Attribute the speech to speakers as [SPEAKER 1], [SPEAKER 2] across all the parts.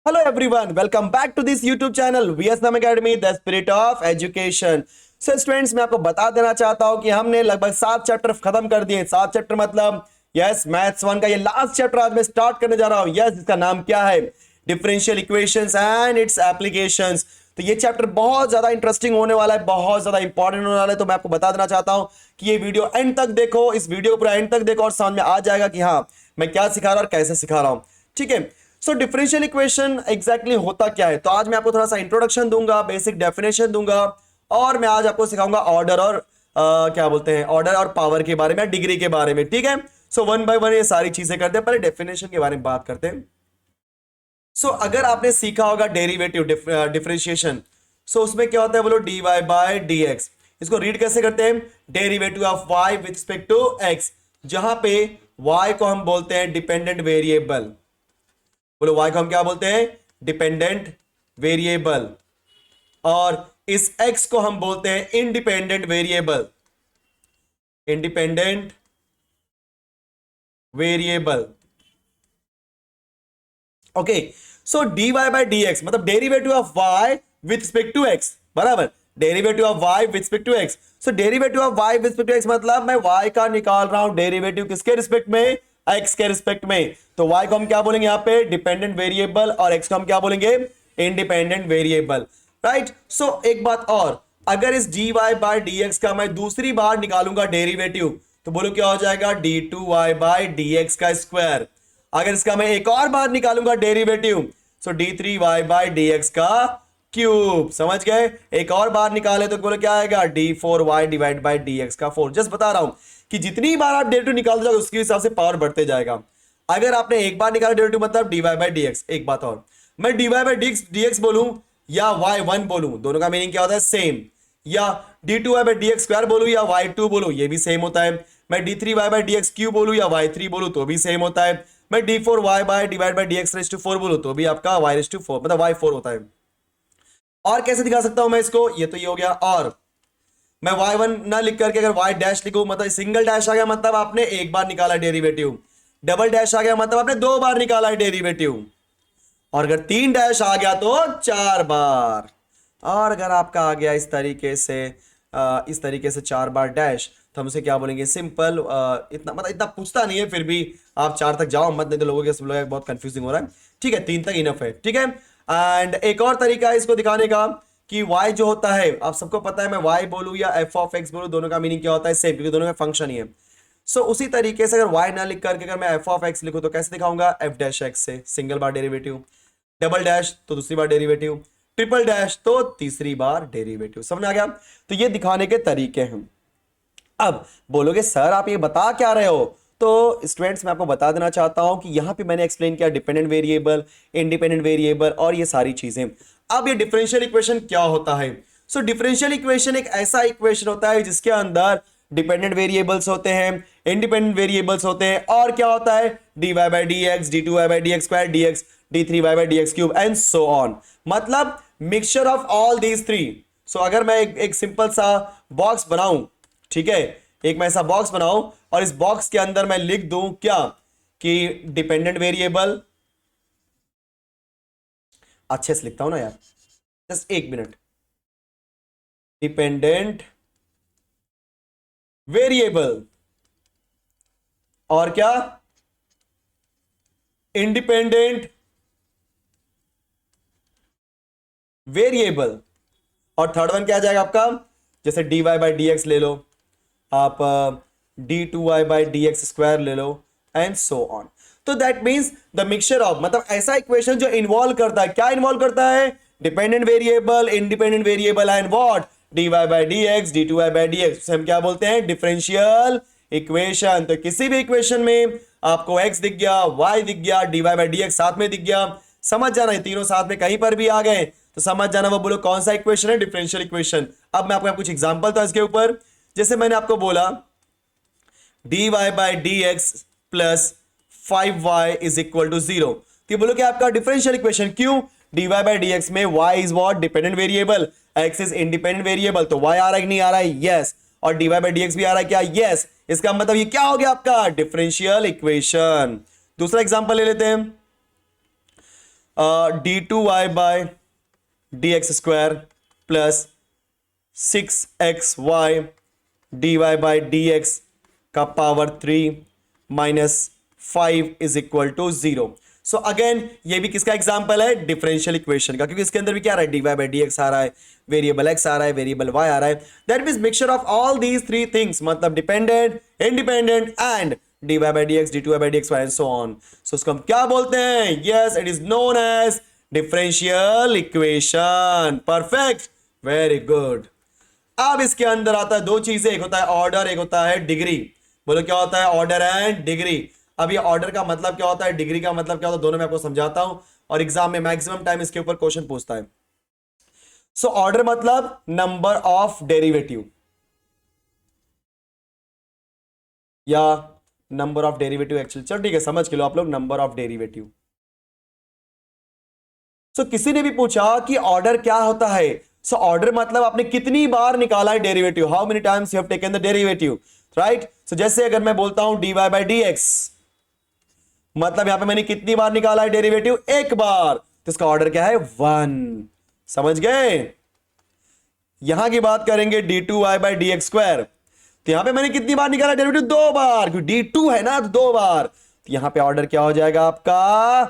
[SPEAKER 1] Hello everyone, welcome back to this YouTube channel VSM Academy, the spirit of education. So students मैं आपको बता देना चाहता हूं कि हमने लगभग 7 चैप्टर खत्म कर दिए। 7 चैप्टर मतलब यस मैथ्स 1 का ये लास्ट चैप्टर आज मैं स्टार्ट करने जा रहा हूं। यस इसका नाम क्या है? Differential equations and it's applications. तो ये चैप्टर बहुत ज्यादा इंटरेस्टिंग होने वाला है, बहुत ज्यादा इंपॉर्टेंट होने वाला है। तो मैं आपको बता देना चाहता हूं कि ये वीडियो एंड तक देखो, इस वीडियो को पूरा एंड तक देखो और समझ में आ जाएगा कि हाँ मैं क्या सिखा रहा हूं और कैसे सिखा रहा हूं। ठीक है, सो डिफरेंशियल इक्वेशन एग्जैक्टली होता क्या है, तो आज मैं आपको थोड़ा सा इंट्रोडक्शन दूंगा, बेसिक डेफिनेशन दूंगा और मैं आज आपको सिखाऊंगा ऑर्डर और क्या बोलते हैं, ऑर्डर और पावर के बारे में, डिग्री के बारे में। ठीक है, सो वन बाय वन ये सारी चीजें करते हैं। पहले डेफिनेशन के बारे में बात करते हैं। सो अगर आपने सीखा होगा डेरिवेटिव डिफरेंशिएशन, सो उसमें क्या होता है बोलो, d y by d x. इसको रीड कैसे करते हैं? Derivative of y with respect to x, जहां पे वाई को हम बोलते हैं डिपेंडेंट वेरिएबल। बोलो वाई को हम क्या बोलते हैं? Dependent variable. और इस एक्स को हम बोलते हैं independent variable. Independent variable. Okay, so d y by d x मतलब derivative of y with respect to x, बराबर। Derivative of y with respect to x. So derivative of y with respect to x मतलब मैं Y का निकाल रहा हूं derivative किसके respect में? एक्स के रिस्पेक्ट में। तो वाई को हम क्या बोलेंगे यहां पे? डिपेंडेंट वेरिएबल, और एक्स को हम क्या बोलेंगे? Independent variable, right. सो एक बात और, अगर इस d y by d x का मैं दूसरी बार निकालूंगा डेरिवेटिव, तो बोलो क्या हो जाएगा? D two y by d x का स्क्वायर। अगर इसका मैं एक और बार निकालूंगा derivative, so d three y by d x का क्यूब। समझ गए? एक और बार निकाले तो बोलो क्या आएगा? D four y divide by d x का फोर। जस्ट बता रहा हूं कि जितनी बार आप डेरिवेटिव निकालते जाओगे उसके हिसाब से पावर बढ़ते जाएगा। अगर आपने एक बार निकाला डेरिवेटिव मतलब d y by d x. एक बात और, मैं d y by d x बोलूं या वाई वन बोलूं, दोनों का मीनिंग क्या होता है? सेम। या d two y by d x square बोलूं या वाई टू बोलूं, ये भी सेम होता है। मैं d three y by d x cube बोलूं या वाई थ्री बोलूं तो भी सेम होता है। मैं d four y by divide by d x raise to four बोलूं तो भी आपका वाई रेस टू फोर मतलब वाई फोर होता है। और कैसे दिखा सकता हूं मैं इसको? ये तो ये हो गया। और मैं वाई वन ना लिख करके अगर वाई डैश लिखूं, मतलब सिंगल डैश आ गया मतलब आपने एक बार निकाला डेरिवेटिव। डबल डैश आ गया मतलब आपने दो बार निकाला है डेरिवेटिव। और अगर तीन डैश आ गया तो चार बार। और अगर आपका आ गया इस तरीके से चार बार डैश, तो हम उसे क्या बोलेंगे? सिंपल। इतना मतलब इतना पूछता नहीं है, फिर भी आप चार तक जाओ मत, नहीं तो लोगों के सब लोग बहुत कंफ्यूजिंग हो रहा है। ठीक है, तीन तक इनफ है। ठीक है, एंड एक और तरीका है इसको दिखाने का कि y जो होता है, आप सबको पता है, मैं y बोलूं या f ऑफ x बोलूं, दोनों का मीनिंग क्या होता है? सेम, क्योंकि दोनों का फंक्शन ही है। सो उसी तरीके से अगर y ना लिख करके अगर मैं f ऑफ x लिखूं तो कैसे दिखाऊंगा? f डैश x से सिंगल बार डेरिवेटिव, डबल डैश तो दूसरी बार डेरिवेटिव, ट्रिपल डैश तो तीसरी बार डेरिवेटिव। समझ आ गया? तो ये दिखाने के तरीके हैं। अब बोलोगे सर आप ये बता क्या रहे हो? तो स्टूडेंट्स मैं आपको बता देना चाहता हूं कि यहां पे मैंने एक्सप्लेन किया डिपेंडेंट वेरिएबल, इंडिपेंडेंट वेरिएबल और ये सारी चीजें। अब ये डिफरेंशियल इक्वेशन क्या होता है? सो डिफरेंशियल इक्वेशन एक ऐसा इक्वेशन होता है जिसके अंदर डिपेंडेंट वेरिएबल्स होते हैं, इंडिपेंडेंट वेरिएबल्स होते हैं, और क्या होता है? D y by d x, d two y by d x square, d x, d three y by d x cube and so on. मतलब mixture of all these three. सो अगर मैं एक सिंपल सा बॉक्स बनाऊं, ठीक है, एक मैं ऐसा बॉक्स बनाऊं और इस बॉक्स के अंदर मैं लिख दूं क्या कि डिपेंडेंट वेरिएबल, अच्छे से लिखता हूं ना यार, जस्ट एक मिनट, डिपेंडेंट वेरिएबल और क्या? Independent variable. और थर्ड वन क्या आ जाएगा आपका? जैसे d y by d x ले लो आप, d two y by d x square ले लो एंड सो ऑन। तो that means the mixture of, मतलब ऐसा इक्वेशन जो इन्वॉल्व करता है, क्या इन्वॉल्व करता है? Dependent variable, independent variable and what? D y by d x, d two y by d x. हम क्या बोलते हैं? Differential equation. तो किसी भी इक्वेशन में आपको x दिख गया, y दिख गया, d y by d x साथ में दिख गया, समझ जाना है तीनों साथ में कहीं पर भी आ गए तो समझ जाना, वो बोलो कौन सा इक्वेशन है? Differential equation. अब मैं आपको कुछ एग्जांपल था इसके ऊपर। जैसे मैंने आपको बोला d y by d x plus 5y is equal to 0, तो ये बोलो कि आपका डिफरेंशियल इक्वेशन। क्यों? D y by d x में y is what? Dependent variable, x is independent variable, तो y आ रहा है कि नहीं आ रहा है? यस। और d y by d x भी आ रहा है क्या? यस। इसका मतलब ये क्या हो गया आपका? Differential equation. दूसरा एग्जांपल ले लेते हैं। d2y/dx² प्लस 6xy/dx का power 3 minus 5 is equal to 0। So again ये भी किसका एग्जांपल है? डिफरेंशियल इक्वेशन का, क्योंकि इसके अंदर भी क्या आ रहा है? dy/dx आ रहा है, वेरिएबल x आ रहा है, वेरिएबल y आ रहा है। That means mixture of all these three things, मतलब dependent, independent and dy/dx, d2y/dx and so on. So उसको हम क्या बोलते हैं? Yes, it is known as differential equation. Perfect, very good. अब इसके अंदर आता है दो चीजें, एक होता है ऑर्डर, एक होता है डिग्री। बोलो क्या होता है? Order and degree. अब ये ऑर्डर का मतलब क्या होता है, डिग्री का मतलब क्या होता है, दोनों मैं आपको समझाता हूं और एग्जाम में मैक्सिमम टाइम इसके ऊपर क्वेश्चन पूछता है। सो ऑर्डर मतलब नंबर ऑफ डेरिवेटिव या नंबर ऑफ डेरिवेटिव एक्चुअली, चलो ठीक है समझ के लो आप लोग, नंबर ऑफ डेरिवेटिव। सो किसी ने भी पूछा कि ऑर्डर क्या होता है। सो ऑर्डर मतलब आपने कितनी बार निकाला है derivative, how many times you have taken the derivative, right. So जैसे अगर मैं बोलता हूं dy/dx, मतलब यहां पे मैंने कितनी बार निकाला है डेरिवेटिव? एक बार, तो इसका ऑर्डर क्या है? 1। समझ गए? यहां की बात करेंगे d2y/dx², तो यहां पे मैंने कितनी बार निकाला डेरिवेटिव? 2 बार, क्योंकि d2 है ना, तो 2 बार। तो यहां पे ऑर्डर क्या हो जाएगा आपका?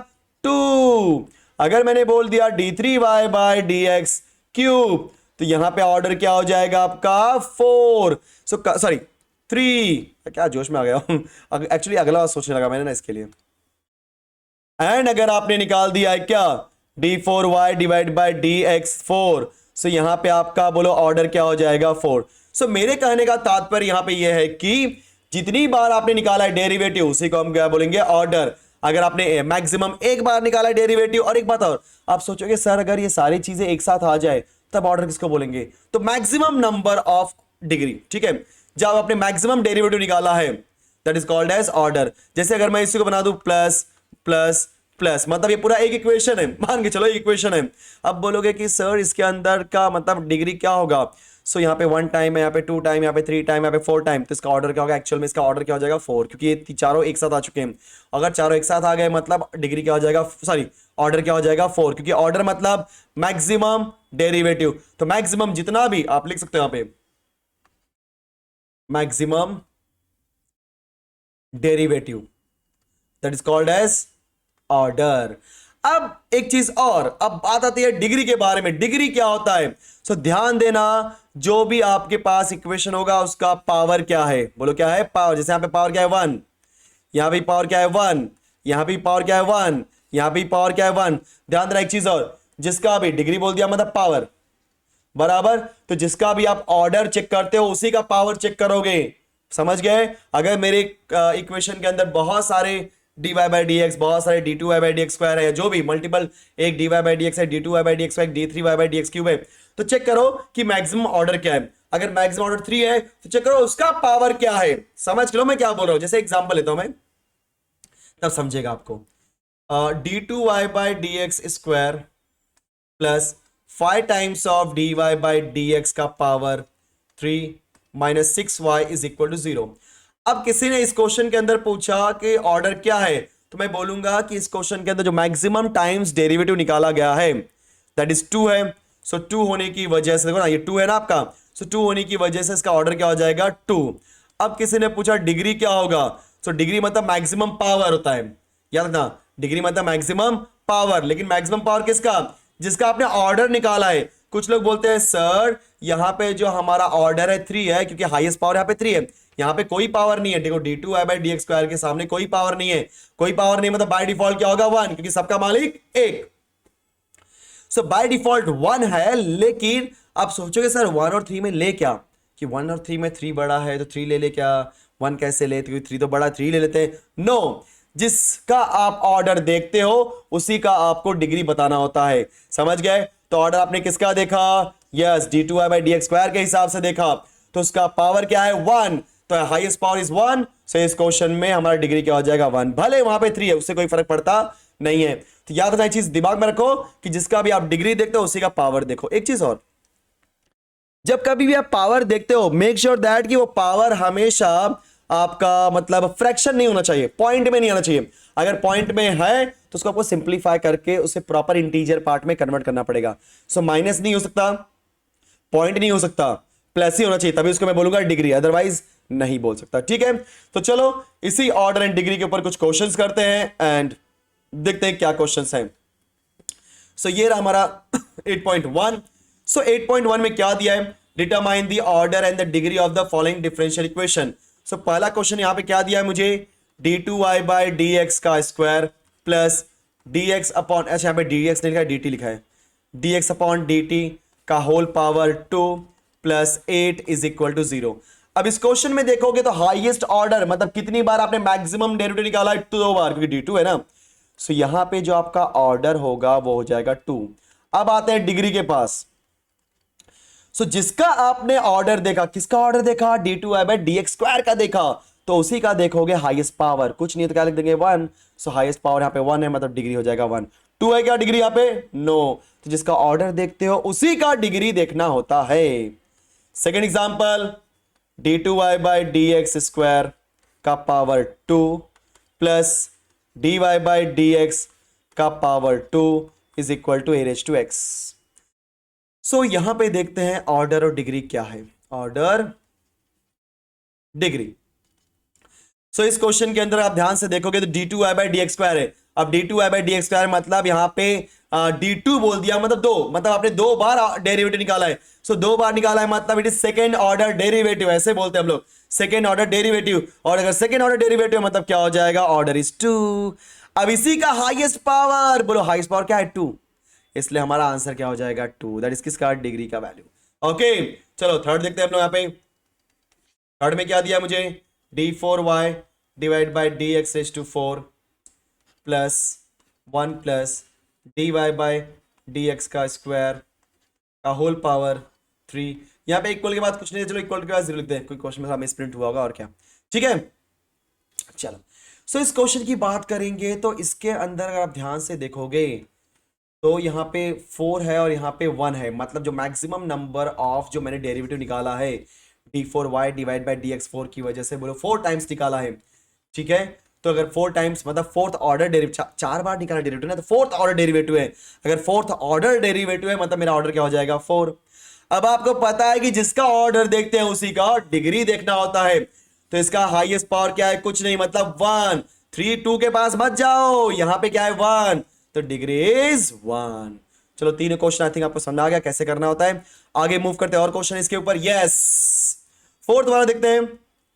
[SPEAKER 1] 2। अगर मैंने बोल दिया d3y/dx³ तो यहां पे ऑर्डर क्या हो जाएगा आपका? 4। सॉरी 3, क्या जोश में आ गया हूं, एक्चुअली अगला सोचने लगा मैंने ना, इसके लिए। एंड अगर आपने निकाल दिया है क्या? d4y/dx4, सो यहां पे आपका बोलो ऑर्डर क्या हो जाएगा? 4। सो मेरे कहने का तात्पर्य यहां पे यह है कि जितनी बार आपने निकाला है डेरिवेटिव उसी को हम क्या बोलेंगे? ऑर्डर। अगर आपने मैक्सिमम एक बार निकाला है डेरिवेटिव, और एक बात और, आप सोचोगे सर अगर ये सारी चीजें एक साथ आ जाए तब ऑर्डर किसको बोलेंगे? तो मैक्सिमम नंबर ऑफ डिग्री, ठीक है। जब आपने मैक्सिमम डेरिवेटिव निकाला है that is called as order. जैसे अगर मैं इसी को बना दूं प्लस प्लस प्लस, मतलब ये पूरा एक इक्वेशन है, मान के चलो एक इक्वेशन है। अब बोलोगे कि सर इसके अंदर का मतलब डिग्री क्या होगा? सो यहाँ पे 1 टाइम है, यहाँ पे 2 टाइम, यहाँ पे 3 टाइम, यहाँ पे 4 टाइम, तो इसका ऑर्डर क्या होगा? एक्चुअल में इसका ऑर्डर क्या हो जाएगा? 4, क्योंकि ये चारों एक साथ आ चुके हैं। अगर चारों एक साथ आ गए मतलब डिग्री क्या हो जाएगा? सॉरी, ऑर्डर क्या हो जाएगा? 4, क्योंकि ऑर्डर मतलब मैक्सिमम डेरिवेटिव। तो मैक्सिमम जितना भी आप लिख सकते हो यहाँ पे, maximum derivative, that is called as order. अब एक चीज और, अब बात आती है डिग्री के बारे में। डिग्री क्या होता है? सो ध्यान देना, जो भी आपके पास इक्वेशन होगा उसका पावर क्या है? बोलो क्या है? पावर। जैसे यहां पे पावर क्या है? 1, यहां भी पावर क्या है? 1, यहां भी पावर क्या है? 1, यहां भी पावर क्या है? 1। ध्यान देना एक चीज और, जिसका भी डिग्री बोल दिया मतलब पावर, बराबर। तो जिसका भी आप ऑर्डर चेक करते हो उसी का पावर चेक करोगे। समझ गए? अगर मेरे इक्वेशन के अंदर बहुत सारे dy/dx, बहुत सारे d2y/dx² है, जो भी मल्टीपल, एक dy/dx है, d2y/dx है, d3y/dx³ है, तो चेक करो कि मैक्सिमम ऑर्डर क्या है। अगर मैक्सिमम ऑर्डर 3 है तो चेक करो उसका पावर क्या है। समझ लो मैं क्या बोल रहा हूं। जैसे एग्जांपल लेता हूं मैं, तब समझेगा आपको। d2y/dx² plus 5 times of dy/dx का power 3 minus 6y is equal to 0। अब किसी ने इस क्वेश्चन के अंदर पूछा कि ऑर्डर क्या है, तो मैं बोलूंगा कि इस क्वेश्चन के अंदर जो मैक्सिमम टाइम्स डेरिवेटिव निकाला गया है दैट इज 2 है। सो 2 होने की वजह से, देखो ना ये 2 है ना आपका, सो 2 होने की वजह से इसका ऑर्डर क्या हो जाएगा? 2। अब किसी ने पूछा डिग्री क्या होगा? सो डिग्री मतलब मैक्सिमम पावर होता है, याद रखना, डिग्री मतलब मैक्सिमम पावर। लेकिन मैक्सिमम पावर किसका? जिसका आपने ऑर्डर निकाला है। कुछ लोग बोलते हैं सर यहां पे जो हमारा ऑर्डर है 3 है, क्योंकि हाईएस्ट पावर यहां पे 3 है, यहां पे कोई पावर नहीं है। देखो d2y/dx² के सामने कोई पावर नहीं है, कोई पावर नहीं, मतलब बाय डिफॉल्ट क्या होगा? 1, क्योंकि सबका मालिक एक। सो बाय डिफॉल्ट 1 है। लेकिन आप सोचोगे सर 1 और 3 में ले क्या, कि 1 और 3 में 3 बड़ा है तो 3 ले ले क्या, 1 कैसे ले, क्योंकि 3 तो बड़ा, 3 ले लेते हैं। नो, जिसका आप ऑर्डर देखते हो उसी का आपको डिग्री बताना होता है। समझ गए? तो ऑर्डर आपने किसका देखा? यस, d2y/dx² के हिसाब से देखा, तो उसका पावर क्या है? 1, तो हाईएस्ट पावर इज 1। सो इस क्वेश्चन में हमारा डिग्री क्या हो जाएगा? 1। भले वहां पे 3 है, उससे कोई फर्क पड़ता नहीं है। तो याद रखना चीज दिमाग में रखो कि जिसका भी आप डिग्री देखते हो उसी का पावर देखो। एक चीज और, जब कभी भी आप पावर देखते हो मेक श्योर दैट कि वो पावर हमेशा आपका मतलब फ्रैक्शन नहीं होना चाहिए, पॉइंट में नहीं आना चाहिए। अगर पॉइंट में है तो उसको आपको सिंप्लीफाई करके उसे प्रॉपर इंटीजर पार्ट में कन्वर्ट करना पड़ेगा। सो माइनस नहीं हो सकता, पॉइंट नहीं हो सकता, प्लस ही होना चाहिए, तभी उसको मैं बोलूंगा डिग्री, अदरवाइज नहीं बोल सकता। ठीक है, तो चलो इसी ऑर्डर एंड डिग्री के ऊपर कुछ क्वेश्चंस करते हैं एंड देखते हैं क्या क्वेश्चंस हैं। सो ये रहा हमारा 8.1। सो 8.1 में क्या दिया है, determine the order and the degree of the following differential equation. So पहला क्वेश्चन यहां पे क्या दिया है मुझे, d2y बाई डी एक्स का स्क्वायर प्लस dx अपॉन, अच्छा यहां पे dx नहीं लिखा है, dt लिखा है, dx अपॉन dt का whole power 2 plus 8 is equal to 0। अब इस क्वेश्चन में देखोगे तो हाईएस्ट ऑर्डर मतलब कितनी बार आपने मैक्सिमम डेरिवेटिव निकाला है, 2 बार, क्योंकि d2 है ना। सो यहां पे जो आपका ऑर्डर होगा वो हो जाएगा 2। अब आते हैं डिग्री के पास। सो जिसका आपने ऑर्डर देखा, किसका ऑर्डर देखा, d2y by d x square का देखा, तो उसी का देखोगे हाईएस्ट पावर, कुछ नहीं तो क्या लिख देंगे 1। सो हाईएस्ट पावर यहाँ पे 1 है, मतलब डिग्री हो जाएगा 1। 2 है क्या डिग्री यहाँ पे, नो। तो जिसका ऑर्डर देखते हो उसी का डिग्री देखना होता है। Second example, d2y by d x square का power 2 plus dy by d x का power 2 is equal to a⁻x। So यहां पे देखते हैं ऑर्डर और डिग्री क्या है, ऑर्डर डिग्री। सो इस क्वेश्चन के अंदर आप ध्यान से देखोगे तो d2y by d x square है। अब d2y by d x square मतलब यहां पे d2 बोल दिया, मतलब 2, मतलब आपने 2 बार डेरिवेटिव निकाला है। सो 2 बार निकाला है मतलब it is second order derivative, ऐसे बोलते हैं हम लोग, सेकेंड ऑर्डर डेरिवेटिव। और अगर सेकेंड ऑर्डर डेरिवेटिव मतलब क्या हो जाएगा, ऑर्डर इज 2। अब इसी का हाईएस्ट पावर, बोलो हाईएस्ट पावर क्या है, 2, इसलिए हमारा आंसर क्या हो जाएगा 2, दैट इज किसका, डिग्री का वैल्यू। ओके चलो थर्ड देखते हैं हम लोग। यहाँ पे थर्ड में क्या दिया मुझे, d4y divide by d x raise to 4 plus 1 plus dy by d x का स्क्वायर का होल पावर 3। यहाँ पे इक्वल के बाद कुछ नहीं है, चलो इक्वल के बाद 0 लिखते हैं, कोई क्वेश्चन में हमें प्रिंट हुआ होगा और क्या। ठीक है चलो, सो इस क्वेश्चन की बात करेंगे तो इसके अंदर अगर आप ध्यान से देखोगे तो यहाँ पे 4 है और यहाँ पे 1 है, मतलब जो मैक्सिमम नंबर ऑफ जो मैंने डेरिवेटिव निकाला है d4y डिवाइड बाई dx 4 की वजह से, बोलो 4 टाइम्स निकाला है। ठीक है, तो अगर 4 टाइम्स मतलब फोर्थ ऑर्डर डेरिवेटिव, 4 बार निकाला डेरिवेटिव ना, तो फोर्थ ऑर्डर डेरिवेटिव है। अगर फोर्थ ऑर्डर डेरिवेटिव है मतलब मेरा ऑर्डर क्या हो जाएगा, 4। अब आपको पता है कि जिसका ऑर्डर देखते हैं उसी का डिग्री देखना होता है। तो इसका हाईएस्ट पावर क्या है, कुछ नहीं, मतलब 1। 3 2 के पास मत जाओ, यहां पे क्या है 1, तो डिग्री इज 1। चलो तीनों क्वेश्चन आई थिंक आपको समझ आ गया कैसे करना होता है। आगे मूव करते हैं और क्वेश्चन इसके ऊपर। यस, फोर्थ वाला देखते हैं,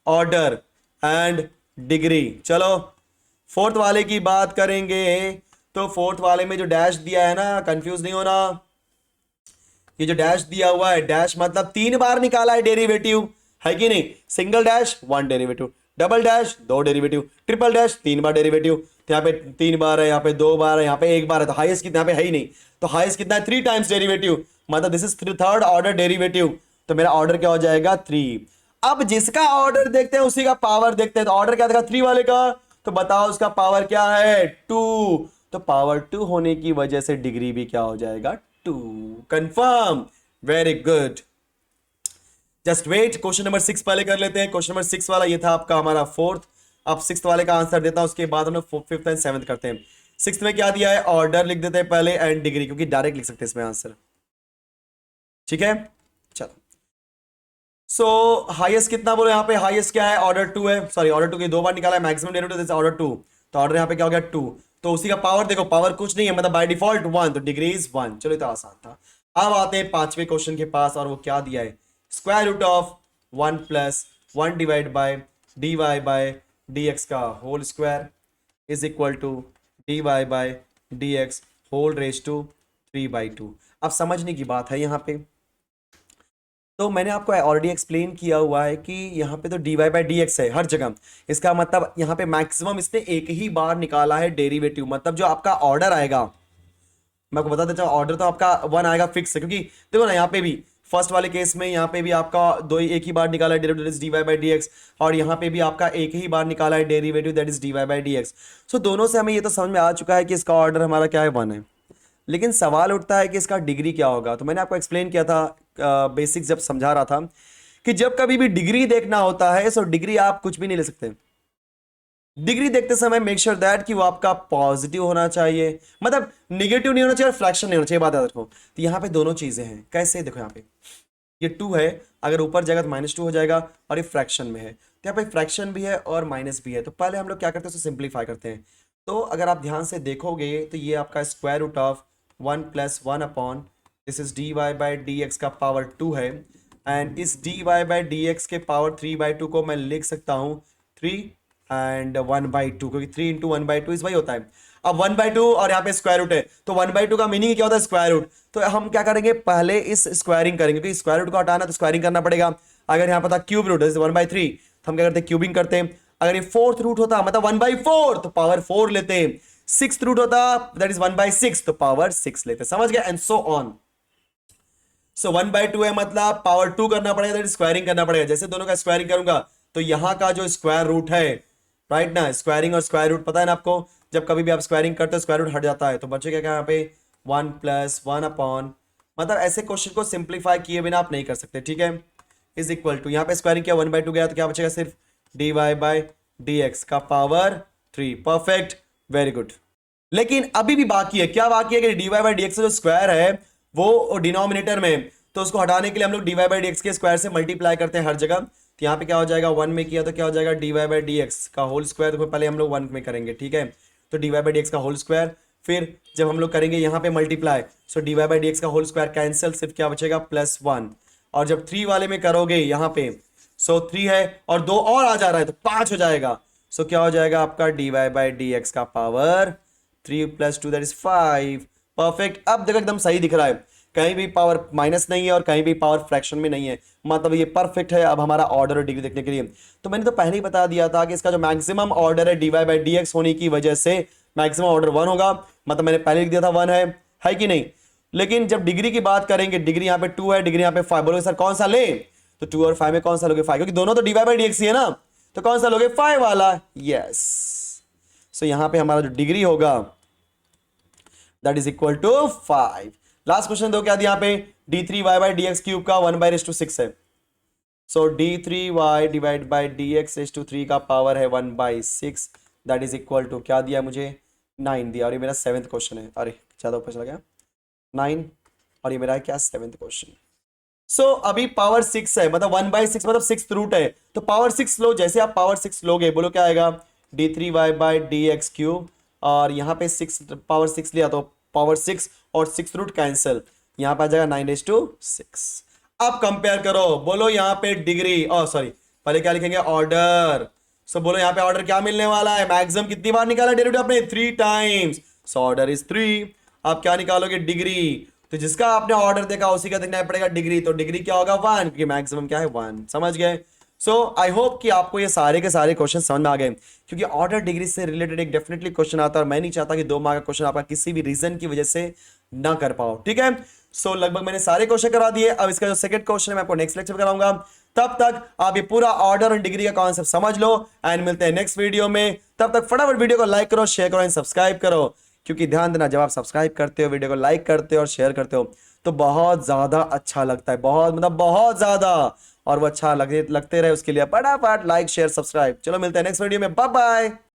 [SPEAKER 1] ऑर्डर एंड डिग्री। चलो फोर्थ वाले की बात करेंगे तो फोर्थ वाले में जो डैश दिया है ना, कंफ्यूज नहीं होना, ये जो डैश दिया हुआ है, डैश मतलब 3 बार निकाला है डेरिवेटिव, है कि नहीं। Single dash 1 derivative, double dash 2 derivative, triple dash 3 बार डेरिवेटिव। तो यहाँ पे 3 बार है, यहाँ पे 2 बार है, यहाँ पे 1 बार है, तो हाईएस्ट कितना, यहाँ पे है ही नहीं, तो हाईएस्ट कितना है 3 टाइम्स डेरिवेटिव, मतलब this is third order derivative. तो मेरा ऑर्डर क्या हो जाएगा 3। अब जिसका ऑर्डर देखते हैं उसी का पावर देखते हैं, तो ऑर्डर क्या देखा 3 वाले का, तो बताओ उसका पावर क्या है 2। तो पावर 2 होने की वजह से डिग्री भी क्या हो जाएगा 2। Confirm, very good. Just wait, question number 6 पहले कर लेते हैं। क्वेश्चन नंबर 6 वाला ये था आपका हमारा फोर्थ। अब 6th वाले का आंसर देता हूं, उसके बाद हम लोग 5th एंड 7th करते हैं। 6th में क्या दिया है, ऑर्डर लिख देते हैं पहले एंड डिग्री, क्योंकि डायरेक्ट लिख सकते हैं इसमें आंसर। ठीक है चलो, सो हाईएस्ट कितना बोलो, यहाँ पे हाईएस्ट क्या है, ऑर्डर 2 है, सॉरी ऑर्डर 2 की 2 बार निकाला है, मैक्सिमम डेरिवेटिव ऑर्डर 2, तो ऑर्डर यहाँ पे क्या हो गया 2। तो उसी का पावर देखो, पावर कुछ नहीं है, मतलब बाय डिफॉल्ट 1, तो डिग्री इज 1। चलो तो आसान था। अब आते हैं 5वें क्वेश्चन के पास, और वो क्या दिया है, square root of 1 plus 1 divide by dy by dx का whole square is equal to dy by dx whole raise to 3/2। अब समझने की बात है यहाँ पे, तो मैंने आपको ऑलरेडी एक्सप्लेन किया हुआ है कि यहाँ पे तो dy बाई डी एक्स है हर जगह। इसका मतलब यहाँ पे मैक्सिमम इसने एक ही बार निकाला है डेरिवेटिव, मतलब जो आपका ऑर्डर आएगा, मैं आपको बता देता हूँ, ऑर्डर तो आपका 1 आएगा फिक्स है, क्योंकि देखो ना यहाँ पे भी फर्स्ट वाले केस में यहाँ पे भी आपका एक ही बार निकाला है derivative dy by d x, और यहाँ पे भी आपका एक ही बार निकाला है derivative that is dy by d x. So दोनों से हमें ये तो समझ में आ चुका है कि इसका ऑर्डर हमारा क्या है 1 है, लेकिन सवाल उठता है कि इसका डिग्री क्या होगा। तो मैंने आपको एक्सप्लेन किया था बेसिक्स जब समझा रहा था कि जब कभी भी डिग्री देखना होता है सो डिग्री आप कुछ भी नहीं ले सकते। डिग्री देखते समय मेक श्योर दैट कि वो आपका पॉजिटिव होना चाहिए, मतलब निगेटिव नहीं होना चाहिए और फ्रैक्शन नहीं होना चाहिए, बात याद रखो। तो यहाँ पे दोनों चीजें हैं, कैसे देखो यहाँ पे ये 2 है, अगर ऊपर जाएगा तो -2 हो जाएगा, और ये फ्रैक्शन में है तो यहाँ पे फ्रैक्शन भी है और माइनस भी है। तो पहले हम लोग क्या करते हैं, उसे सिंप्लीफाई करते हैं। तो अगर आप ध्यान से देखोगे तो ये आपका square root of 1 + 1 upon this is dy/dx का पावर 2 है, एंड इस dy/dx के पावर 3/2 को मैं लिख सकता हूँ 3 एंड 1/2, क्योंकि 3 × 1/2 इस वही होता है। अब 1/2 और यहाँ पे स्क्वायर रूट है, तो 1/2 का मीनिंग क्या होता है, स्क्वायर रूट। तो हम क्या करेंगे, पहले इस स्क्वायरिंग करेंगे, क्योंकि स्क्वायर रूट को हटाना तो स्क्वायरिंग करना पड़ेगा। अगर यहाँ पर था क्यूब रूट 1/3, तो हम क्या करते हैं, क्यूबिंग करते हैं। अगर ये 4th रूट होता मतलब 1/4, तो पावर 4 लेते हैं। 6th रूट होता दैट इज 1/6, तो पावर 6 लेते हैं। समझ गए, एंड सो ऑन। सो 1/2 है मतलब पावर 2 करना पड़ेगा, दैट इज स्क्वायरिंग करना पड़ेगा। जैसे दोनों का स्क्वायरिंग करूंगा तो यहाँ का जो स्क्वायर रूट है, राइट ना, स्क्वायरिंग और स्क्वायर रूट पता है ना आपको, जब कभी भी आप स्क्वायरिंग करते हो स्क्वायर रूट हट जाता है, तो बचेगा क्या यहाँ पे 1 + 1 अपॉन, मतलब ऐसे क्वेश्चन को सिंप्लीफाई किए बिना आप नहीं कर सकते, ठीक है। इज इक्वल टू यहाँ पे स्क्वायरिंग किया 1/2 गया, तो क्या बचेगा, सिर्फ dy/dx का पावर 3। Perfect, very good. लेकिन अभी भी बाकी है, क्या बाकी है कि dy/dx जो स्क्वायर है वो डिनोमिनेटर में, तो उसको हटाने के लिए हम लोग dy/dx के स्क्वायर से मल्टीप्लाई करते हैं हर जगह। तो यहाँ पे क्या हो जाएगा, 1 में किया तो क्या हो जाएगा, dy/dx का होल स्क्वायर, तो पहले हम लोग 1 में करेंगे, ठीक है। तो dy/dx का होल स्क्वायर, फिर जब हम लोग करेंगे यहाँ पे मल्टीप्लाई, सो dy/dx का होल स्क्वायर कैंसिल, सिर्फ क्या बचेगा +1। और जब 3 वाले में करोगे यहाँ पे, सो 3 है और 2 और आ जा रहा है तो 5 हो जाएगा। सो क्या हो जाएगा आपका dy/dx का पावर 3 + 2 दैट इज 5। परफेक्ट। अब देखो एकदम सही दिख रहा है, कहीं भी पावर माइनस नहीं है और कहीं भी पावर फ्रैक्शन में नहीं है, मतलब ये परफेक्ट है। अब हमारा ऑर्डर और डिग्री देखने के लिए, तो मैंने तो पहले ही बता दिया था कि इसका जो मैक्सिमम ऑर्डर है dy/dx होने की वजह से मैक्सिमम ऑर्डर 1 होगा, मतलब मैंने पहले लिख दिया था 1 है कि नहीं। लेकिन जब डिग्री की बात करेंगे, डिग्री यहाँ पे 2 है, डिग्री यहाँ पे 5, बोलोगे सर कौन सा ले, तो 2 और 5 में कौन सा लोगे, 5, क्योंकि दोनों तो dy/dx ही है ना, तो कौन सा लोगे, 5 वाला, यस। सो यहाँ पे हमारा जो डिग्री होगा that is equal to 5। Last question दो क्या दिया यहाँ पे, d3y/dx क्यूब का 1/6 है। सो d3y/dx/3 का पावर है 1/6, दैट इज इक्वल टू क्या दिया मुझे, 9 दिया। और ये मेरा 7th क्वेश्चन है, अरे ज्यादा ऊपर चला गया, 9, और ये मेरा है क्या, 7th क्वेश्चन। सो अभी पावर 6 है, मतलब 1/6 मतलब 6th रूट है, तो पावर 6 लो। जैसे आप पावर 6 लोगे, बोलो क्या आएगा, d3y/dx क्यूब, और यहाँ पे 6 पावर 6 लिया तो पावर 6 और 6th रूट कैंसिल, यहाँ पे आ जाएगा 9⁻6। अब कंपेयर करो, बोलो यहाँ पे डिग्री, सॉरी पहले क्या लिखेंगे, ऑर्डर। सो बोलो यहाँ पे ऑर्डर क्या मिलने वाला है, मैक्सिमम कितनी बार निकाला डेरिवेटिव आपने, 3 टाइम्स, सो ऑर्डर इज 3। आप क्या निकालोगे, डिग्री, तो जिसका आपने ऑर्डर देखा उसी का देखना पड़ेगा डिग्री, तो डिग्री क्या होगा 1, क्योंकि मैक्सिमम क्या है 1। समझ गए। सो आई होप कि आपको ये सारे के सारे क्वेश्चन समझ में आ गए, क्योंकि ऑर्डर डिग्री से रिलेटेड एक डेफिनेटली क्वेश्चन आता है, और मैं नहीं चाहता कि 2 मार्क का क्वेश्चन आपका किसी भी रीजन की वजह से ना कर पाओ, ठीक है। सो लगभग मैंने सारे क्वेश्चन करा दिए। अब इसका जो सेकंड क्वेश्चन है मैं आपको नेक्स्ट लेक्चर में कराऊंगा। तब तक आप ये पूरा ऑर्डर और डिग्री का कॉन्सेप्ट समझ लो, एंड मिलते हैं नेक्स्ट वीडियो में। तब तक फटाफट वीडियो को लाइक करो, शेयर करो एंड सब्सक्राइब करो, क्योंकि ध्यान देना, जब आप सब्सक्राइब करते हो, वीडियो को लाइक करते हो और शेयर करते हो, तो बहुत ज्यादा अच्छा लगता है, बहुत मतलब बहुत ज्यादा, और वो अच्छा लगते रहे उसके लिए फटाफट लाइक शेयर सब्सक्राइब। चलो मिलते हैं नेक्स्ट वीडियो में, बाय बाय।